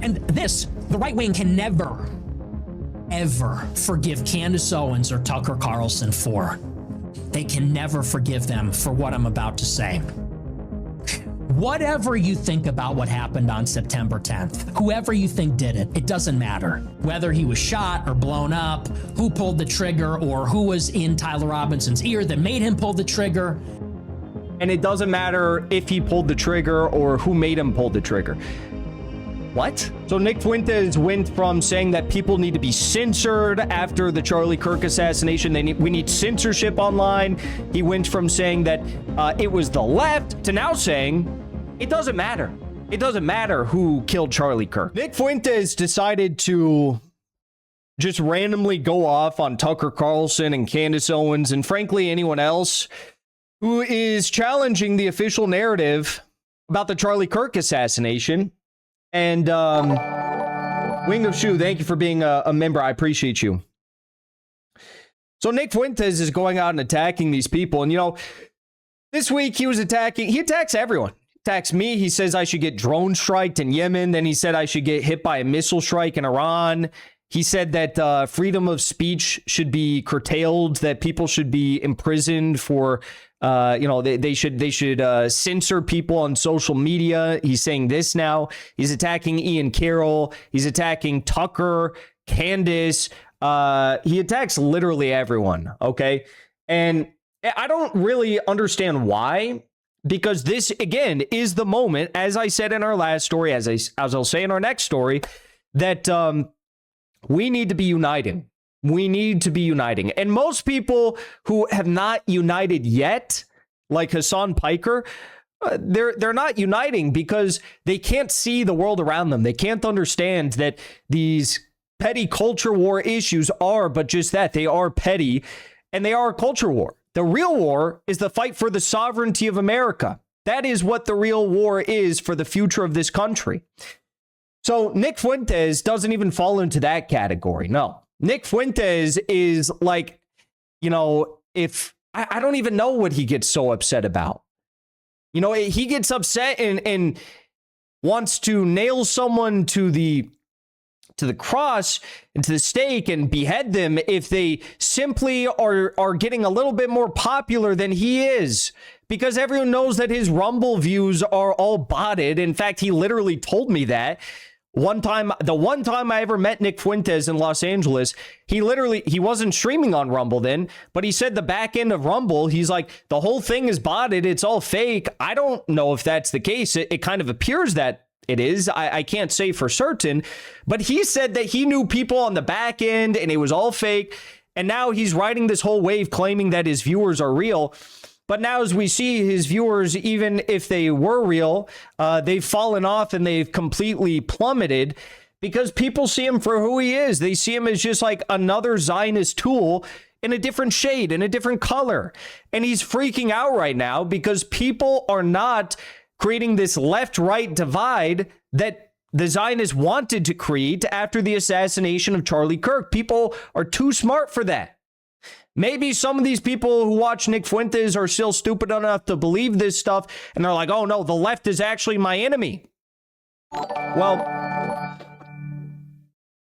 And this, the right wing can never, ever forgive Candace Owens or Tucker Carlson for. They can never forgive them for what I'm about to say. Whatever you think about what happened on September 10th, whoever you think did it, it doesn't matter. Whether he was shot or blown up, who pulled the trigger, or who was in Tyler Robinson's ear that made him pull the trigger. And it doesn't matter if he pulled the trigger or who made him pull the trigger. What? So Nick Fuentes went from saying that people need to be censored after the Charlie Kirk assassination. We need censorship online. He went from saying that it was the left to now saying it doesn't matter. It doesn't matter who killed Charlie Kirk. Nick Fuentes decided to just randomly go off on Tucker Carlson and Candace Owens and frankly anyone else who is challenging the official narrative about the Charlie Kirk assassination. And Wing of Shu, thank you for being a member. I appreciate you. So Nick Fuentes is going out and attacking these people. And, you know, this week he attacks everyone. He attacks me. He says I should get drone striked in Yemen. Then he said I should get hit by a missile strike in Iran. He said that freedom of speech should be curtailed, that people should be imprisoned for they should censor people on social media. He's saying this now. He's attacking Ian Carroll. He's attacking Tucker, Candace. He attacks literally everyone. Okay. And I don't really understand why, because this, again, is the moment, as I said in our last story, as I'll say in our next story, that we need to be uniting. We need to be uniting. And most people who have not united yet, like Hassan Piker, they're not uniting because they can't see the world around them. They can't understand that these petty culture war issues are but just that. They are petty and they are a culture war. The real war is the fight for the sovereignty of America. That is what the real war is for the future of this country. So Nick Fuentes doesn't even fall into that category. No. Nick Fuentes is like, you know, if I don't even know what he gets so upset about. You know, he gets upset and wants to nail someone to the cross and to the stake and behead them if they simply are getting a little bit more popular than he is, because everyone knows that his Rumble views are all botted. In fact, he literally told me that. The one time I ever met Nick Fuentes in Los Angeles, he wasn't streaming on Rumble then, but he said the back end of Rumble, he's like, the whole thing is botted. It's all fake. I don't know if that's the case. It kind of appears that it is. I can't say for certain, but he said that he knew people on the back end and it was all fake. And now he's riding this whole wave claiming that his viewers are real. But now as we see his viewers, even if they were real, they've fallen off and they've completely plummeted because people see him for who he is. They see him as just like another Zionist tool in a different shade, in a different color. And he's freaking out right now because people are not creating this left-right divide that the Zionists wanted to create after the assassination of Charlie Kirk. People are too smart for that. Maybe some of these people who watch Nick Fuentes are still stupid enough to believe this stuff, and they're like, oh no, the left is actually my enemy. Well,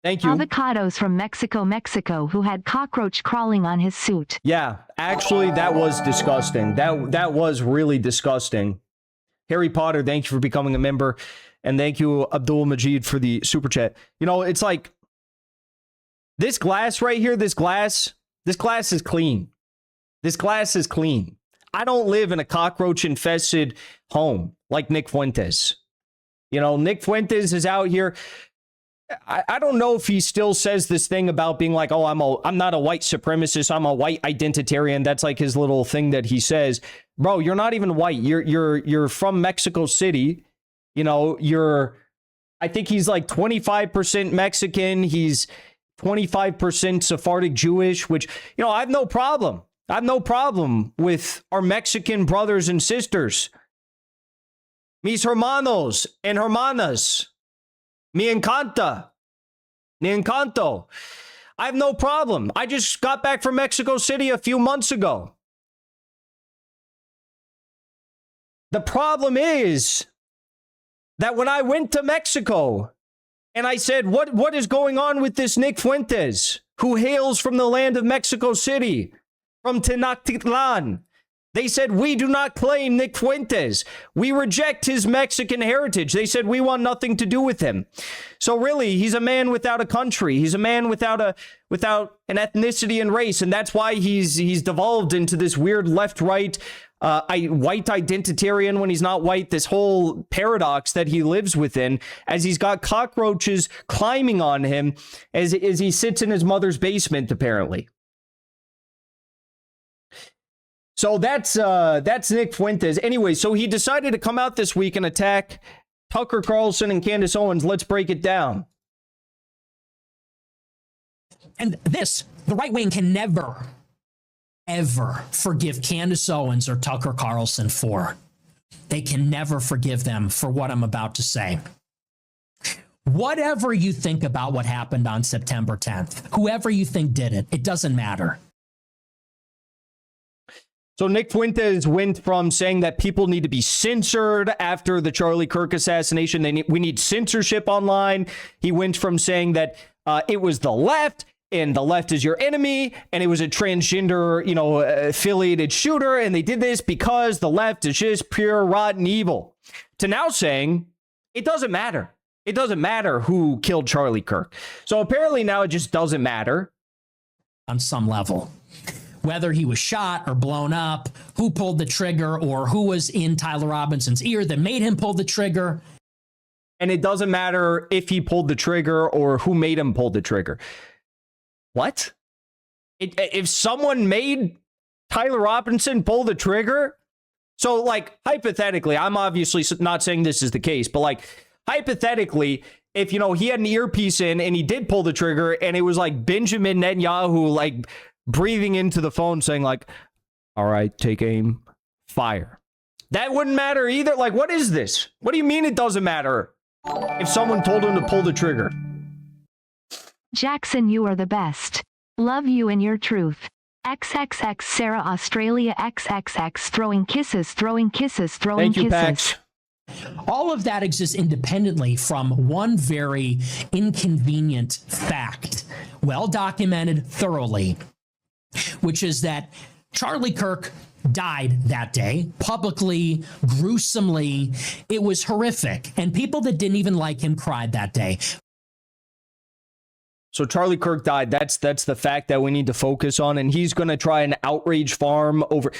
thank you. Avocados from Mexico, who had cockroach crawling on his suit. Yeah, actually, that was disgusting. That was really disgusting. Harry Potter, thank you for becoming a member. And thank you, Abdul Majid, for the super chat. You know, it's like this glass right here, this glass is clean. This glass is clean. I don't live in a cockroach-infested home like Nick Fuentes. You know, Nick Fuentes is out here. I don't know if he still says this thing about being like, oh, I'm not a white supremacist. I'm a white identitarian. That's like his little thing that he says. Bro, you're not even white. You're from Mexico City. You know, I think he's like 25% Mexican. He's 25% Sephardic Jewish, which, you know, I have no problem. I have no problem with our Mexican brothers and sisters. Mis hermanos and hermanas. Me encanta. Me encanto. I have no problem. I just got back from Mexico City a few months ago. The problem is that when I went to Mexico And I said, what is going on with this Nick Fuentes, who hails from the land of Mexico City, from Tenochtitlan? They said, we do not claim Nick Fuentes. We reject his Mexican heritage. They said, we want nothing to do with him. So really, he's a man without a country. He's a man without an ethnicity and race. And that's why he's devolved into this weird left-right white identitarian when he's not white, this whole paradox that he lives within, as he's got cockroaches climbing on him as he sits in his mother's basement, apparently. So that's Nick Fuentes. Anyway, so he decided to come out this week and attack Tucker Carlson and Candace Owens. Let's break it down. And this, the right wing can never, ever forgive Candace Owens or Tucker Carlson for. They can never forgive them for what I'm about to say. Whatever you think about what happened on September 10th, whoever you think did it, it doesn't matter. So Nick Fuentes went from saying that people need to be censored after the Charlie Kirk assassination. We need censorship online. He went from saying that it was the left and the left is your enemy, and it was a transgender, affiliated shooter, and they did this because the left is just pure rotten evil, to now saying it doesn't matter. It doesn't matter who killed Charlie Kirk. So apparently now it just doesn't matter. On some level. Whether he was shot or blown up, who pulled the trigger, or who was in Tyler Robinson's ear that made him pull the trigger. And it doesn't matter if he pulled the trigger or who made him pull the trigger. What? If someone made Tyler Robinson pull the trigger? So, like, hypothetically, I'm obviously not saying this is the case, but, like, hypothetically, if, he had an earpiece in and he did pull the trigger and it was, like, Benjamin Netanyahu, like, breathing into the phone saying, like, all right, take aim, fire. That wouldn't matter either. Like, what is this? What do you mean it doesn't matter if someone told him to pull the trigger? Jackson, you are the best. Love you and your truth. XXX Sarah Australia XXX throwing kisses, throwing kisses, throwing kisses. Thank you, kisses. Pax. All of that exists independently from one very inconvenient fact, well documented thoroughly, which is that Charlie Kirk died that day, publicly, gruesomely. It was horrific. And people that didn't even like him cried that day. So Charlie Kirk died. That's the fact that we need to focus on. And he's going to try and outrage farm over.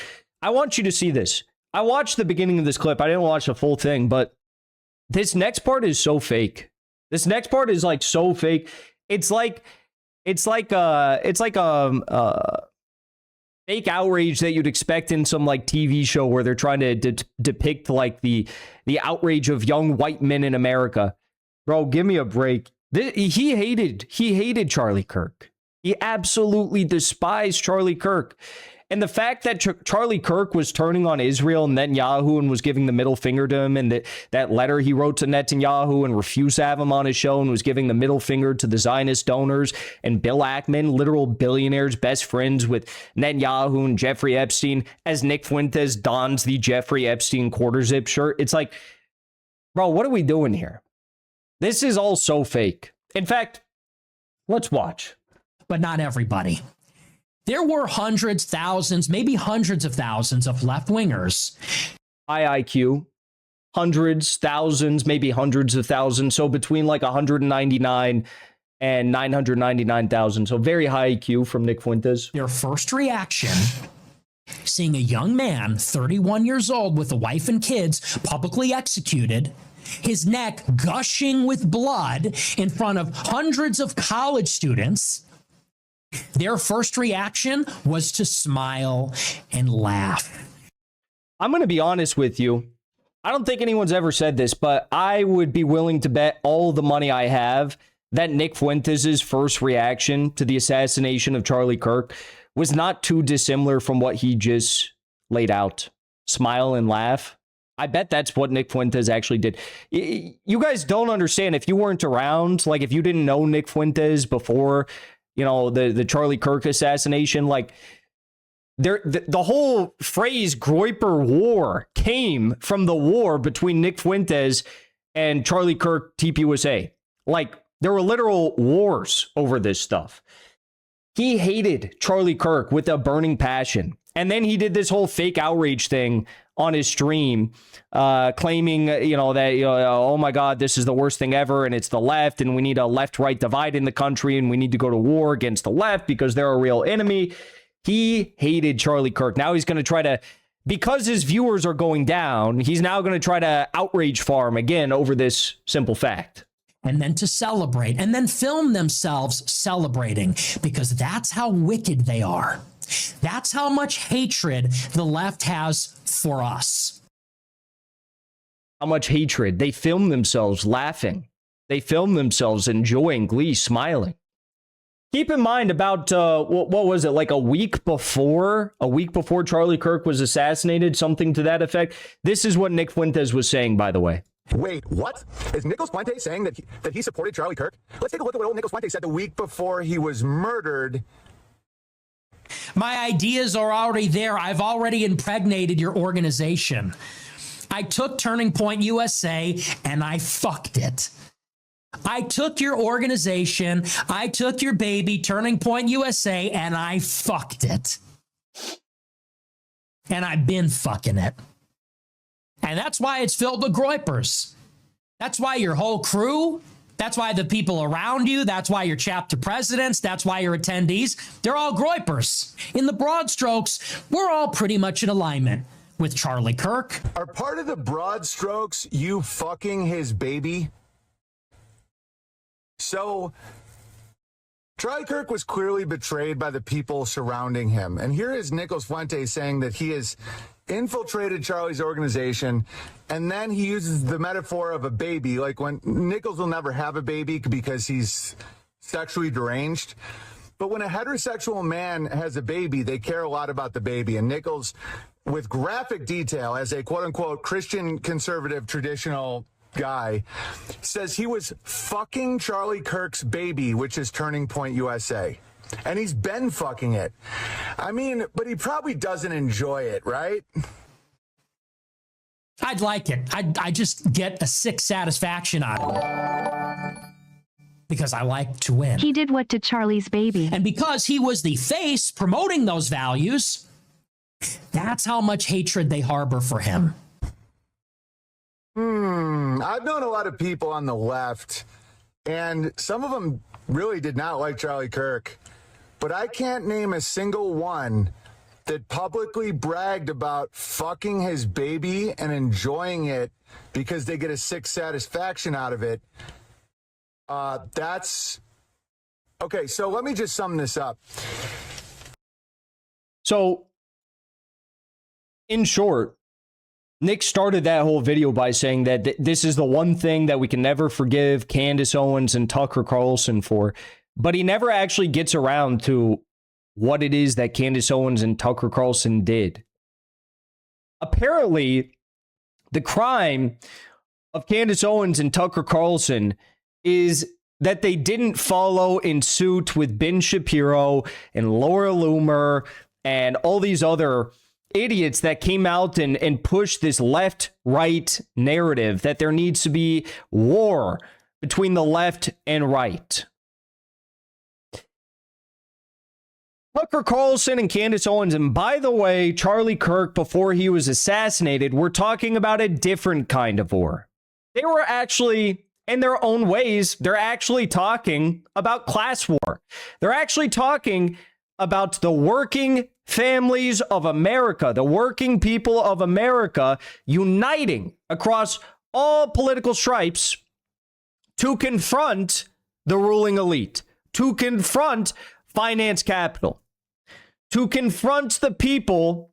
I want you to see this. I watched the beginning of this clip. I didn't watch the full thing, but this next part is so fake. This next part is like so fake. It's like fake outrage that you'd expect in some like TV show where they're trying to depict like the outrage of young white men in America. Bro, give me a break. He hated Charlie Kirk. He absolutely despised Charlie Kirk. And the fact that Charlie Kirk was turning on Israel and Netanyahu and was giving the middle finger to him, and that letter he wrote to Netanyahu and refused to have him on his show and was giving the middle finger to the Zionist donors, and Bill Ackman, literal billionaires, best friends with Netanyahu and Jeffrey Epstein, as Nick Fuentes dons the Jeffrey Epstein quarter zip shirt. It's like, bro, what are we doing here? This is all so fake. In fact, let's watch. But not everybody. There were hundreds, thousands, maybe hundreds of thousands of left-wingers. High IQ, hundreds, thousands, maybe hundreds of thousands. So between like 199 and 999,000. So very high IQ from Nick Fuentes. Their first reaction, seeing a young man, 31 years old, with a wife and kids, publicly executed, his neck gushing with blood in front of hundreds of college students. Their first reaction was to smile and laugh. I'm going to be honest with you. I don't think anyone's ever said this, but I would be willing to bet all the money I have that Nick Fuentes' first reaction to the assassination of Charlie Kirk was not too dissimilar from what he just laid out. Smile and laugh. I bet that's what Nick Fuentes actually did. You guys don't understand. If you weren't around, like if you didn't know Nick Fuentes before, the Charlie Kirk assassination, like the whole phrase Groyper War came from the war between Nick Fuentes and Charlie Kirk TPUSA. Like There were literal wars over this stuff. He hated Charlie Kirk with a burning passion. And then he did this whole fake outrage thing on his stream, claiming, that, oh my God, this is the worst thing ever. And it's the left. And we need a left-right divide in the country. And we need to go to war against the left because they're a real enemy. He hated Charlie Kirk. Now he's going to try to, because his viewers are going down, he's now going to try to outrage farm again over this simple fact. And then to celebrate, and then film themselves celebrating, because that's how wicked they are. That's how much hatred the left has for us. How much hatred. They film themselves laughing. They film themselves enjoying glee, smiling. Keep in mind about, what was it, like a week before Charlie Kirk was assassinated, something to that effect. This is what Nick Fuentes was saying, by the way. Wait, what? Is Nicholas Fuentes saying that he supported Charlie Kirk? Let's take a look at what old Nicholas Fuentes said the week before he was murdered. My ideas are already there. I've already impregnated your organization. I took Turning Point USA and I fucked it. I took your organization, I took your baby, Turning Point USA, and I fucked it. And I've been fucking it. And that's why it's filled with groypers. That's why your whole crew, that's why the people around you, that's why your chapter presidents, that's why your attendees, they're all groypers. In the broad strokes, we're all pretty much in alignment with Charlie Kirk. Are part of the broad strokes you fucking his baby? So, Charlie Kirk was clearly betrayed by the people surrounding him. And here is Nicholas Fuentes saying that he has infiltrated Charlie's organization, and then he uses the metaphor of a baby, like when Nichols will never have a baby because he's sexually deranged. But when a heterosexual man has a baby, they care a lot about the baby. And Nichols, with graphic detail, as a quote-unquote Christian conservative traditional guy, says he was fucking Charlie Kirk's baby, which is Turning Point USA. And he's been fucking it. I mean, but he probably doesn't enjoy it, right? I'd like it. I just get a sick satisfaction out of it. Because I like to win. He did what to Charlie's baby? And because he was the face promoting those values, that's how much hatred they harbor for him. I've known a lot of people on the left, and some of them really did not like Charlie Kirk. But I can't name a single one that publicly bragged about fucking his baby and enjoying it because they get a sick satisfaction out of it. That's... Okay, so let me just sum this up. So, in short, Nick started that whole video by saying that this is the one thing that we can never forgive Candace Owens and Tucker Carlson for. But he never actually gets around to what it is that Candace Owens and Tucker Carlson did. Apparently, the crime of Candace Owens and Tucker Carlson is that they didn't follow in suit with Ben Shapiro and Laura Loomer and all these other idiots that came out and pushed this left-right narrative that there needs to be war between the left and right. Tucker Carlson and Candace Owens, and by the way, Charlie Kirk, before he was assassinated, were talking about a different kind of war. They were actually, in their own ways, they're actually talking about class war. They're actually talking about the working families of America, the working people of America, uniting across all political stripes to confront the ruling elite, to confront finance capital, to confront the people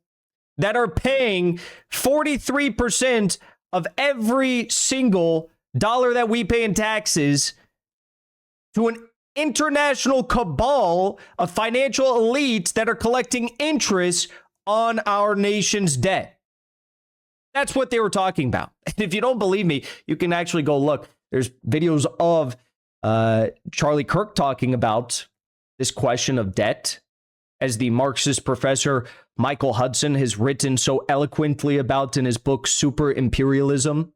that are paying 43% of every single dollar that we pay in taxes to an international cabal of financial elites that are collecting interest on our nation's debt. That's what they were talking about. And if you don't believe me, you can actually go look. There's videos of Charlie Kirk talking about this question of debt, as the Marxist professor Michael Hudson has written so eloquently about in his book, Super Imperialism.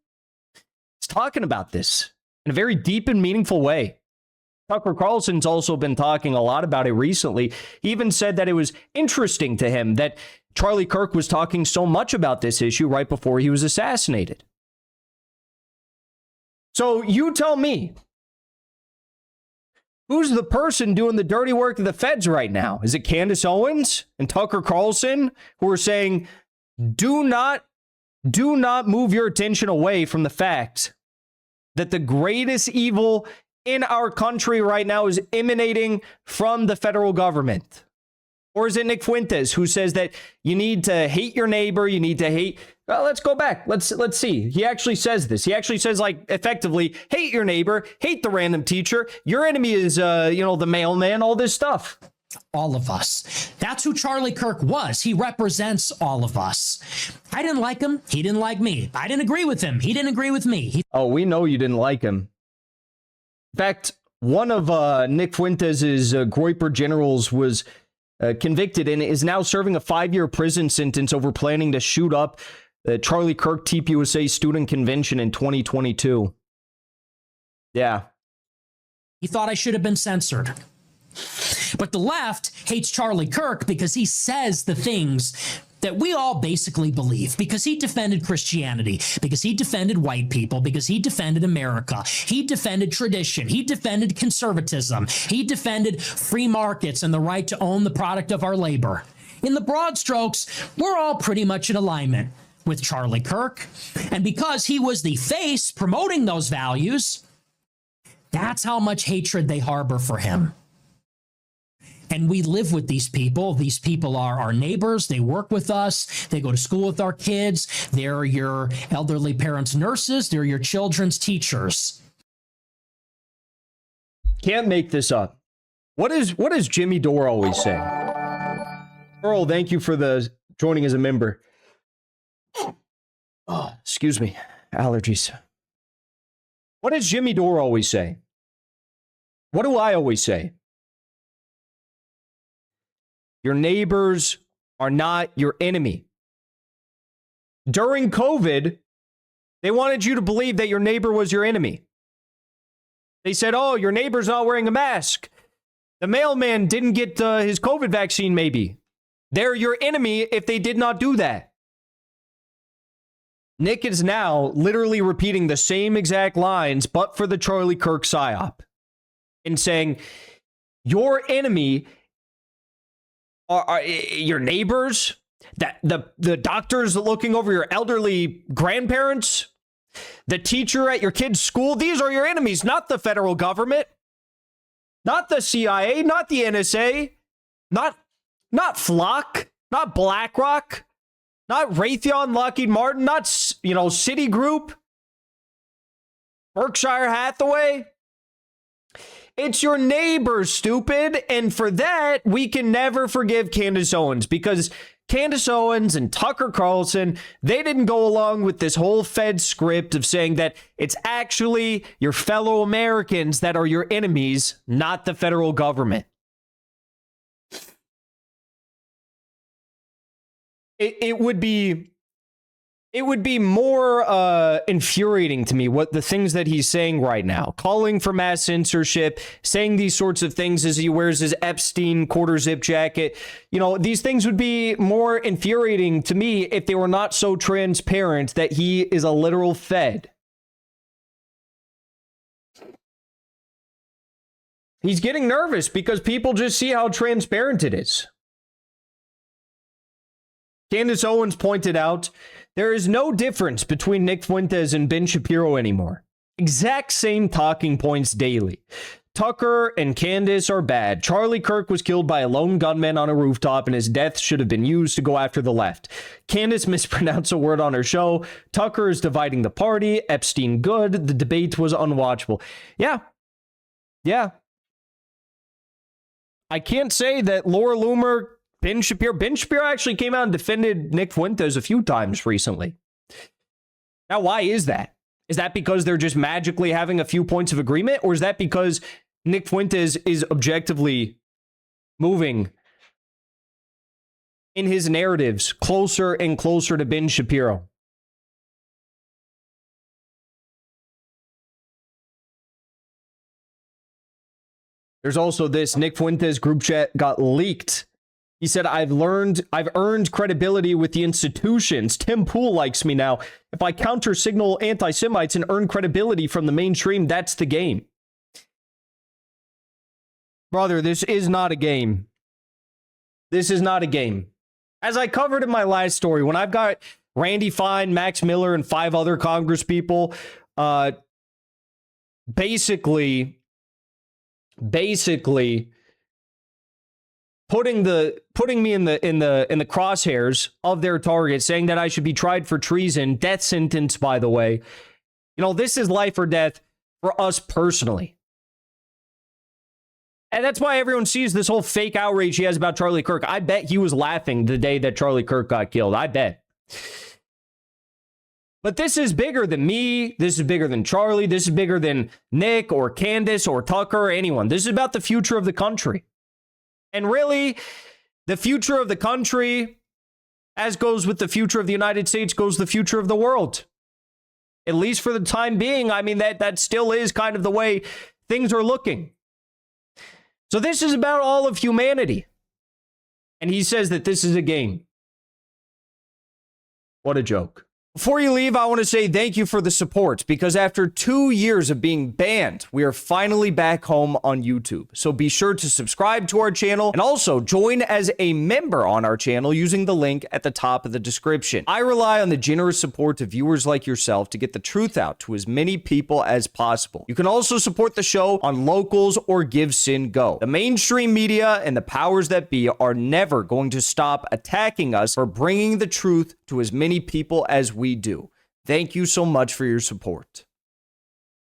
He's talking about this in a very deep and meaningful way. Tucker Carlson's also been talking a lot about it recently. He even said that it was interesting to him that Charlie Kirk was talking so much about this issue right before he was assassinated. So you tell me, who's the person doing the dirty work of the feds right now? Is it Candace Owens and Tucker Carlson who are saying, do not move your attention away from the fact that the greatest evil in our country right now is emanating from the federal government? Or is it Nick Fuentes who says that you need to hate your neighbor, you need to hate... Well, let's go back. Let's see. He actually says this. He actually says, like, effectively, hate your neighbor, hate the random teacher. Your enemy is, the mailman, all this stuff. All of us. That's who Charlie Kirk was. He represents all of us. I didn't like him. He didn't like me. I didn't agree with him. He didn't agree with me. Oh, we know you didn't like him. In fact, one of Nick Fuentes' Groyper generals was convicted and is now serving a 5-year prison sentence over planning to shoot up the Charlie Kirk TPUSA student convention in 2022. Yeah. He thought I should have been censored. But the left hates Charlie Kirk because he says the things that we all basically believe, because he defended Christianity, because he defended white people, because he defended America, he defended tradition, he defended conservatism, he defended free markets and the right to own the product of our labor. In the broad strokes, we're all pretty much in alignment with Charlie Kirk. And because he was the face promoting those values, that's how much hatred they harbor for him. And we live with these people. These people are our neighbors. They work with us. They go to school with our kids. They're your elderly parents' nurses. They're your children's teachers. Can't make this up. What does Jimmy Dore always say? Earl, thank you for joining as a member. Oh, excuse me. Allergies. What does Jimmy Dore always say? What do I always say? Your neighbors are not your enemy. During COVID, they wanted you to believe that your neighbor was your enemy. They said, oh, your neighbor's not wearing a mask. The mailman didn't get his COVID vaccine, maybe. They're your enemy if they did not do that. Nick is now literally repeating the same exact lines, but for the Charlie Kirk psyop, and saying, your enemy are your neighbors, that the doctors looking over your elderly grandparents, the teacher at your kid's school. These are your enemies, not the federal government, not the CIA, not the NSA, not Flock, not BlackRock, not Raytheon, Lockheed Martin, not Citigroup, Berkshire Hathaway. It's your neighbors, stupid. And for that, we can never forgive Candace Owens, because Candace Owens and Tucker Carlson, they didn't go along with this whole Fed script of saying that it's actually your fellow Americans that are your enemies, not the federal government. It would be more infuriating to me what the things that he's saying right now, calling for mass censorship, saying these sorts of things as he wears his Epstein quarter zip jacket. These things would be more infuriating to me if they were not so transparent that he is a literal Fed. He's getting nervous because people just see how transparent it is. Candace Owens pointed out, there is no difference between Nick Fuentes and Ben Shapiro anymore. Exact same talking points daily. Tucker and Candace are bad. Charlie Kirk was killed by a lone gunman on a rooftop, and his death should have been used to go after the left. Candace mispronounced a word on her show. Tucker is dividing the party. Epstein good. The debate was unwatchable. Yeah. I can't say that Laura Loomer, Ben Shapiro actually came out and defended Nick Fuentes a few times recently. Now, why is that? Is that because they're just magically having a few points of agreement? Or is that because Nick Fuentes is objectively moving in his narratives closer and closer to Ben Shapiro? There's also this Nick Fuentes group chat got leaked. He said, I've earned credibility with the institutions. Tim Pool likes me now. If I counter signal anti-Semites and earn credibility from the mainstream, that's the game. Brother, this is not a game. This is not a game. As I covered in my last story, when I've got Randy Fine, Max Miller, and 5 other Congress people, basically putting me in the crosshairs of their target, saying that I should be tried for treason, death sentence, by the way. You know, this is life or death for us personally. And that's why everyone sees this whole fake outrage he has about Charlie Kirk. I bet he was laughing the day that Charlie Kirk got killed. I bet. But this is bigger than me. This is bigger than Charlie. This is bigger than Nick or Candace or Tucker or anyone. This is about the future of the country. And really, the future of the country, as goes with the future of the United States, goes the future of the world. At least for the time being. I mean, that still is kind of the way things are looking. So this is about all of humanity. And he says that this is a game. What a joke. Before you leave, I want to say thank you for the support, because after 2 years of being banned, we are finally back home on YouTube. So be sure to subscribe to our channel and also join as a member on our channel using the link at the top of the description. I rely on the generous support of viewers like yourself to get the truth out to as many people as possible. You can also support the show on Locals or Give Sin Go. The mainstream media and the powers that be are never going to stop attacking us for bringing the truth to as many people as we do. Thank you so much for your support.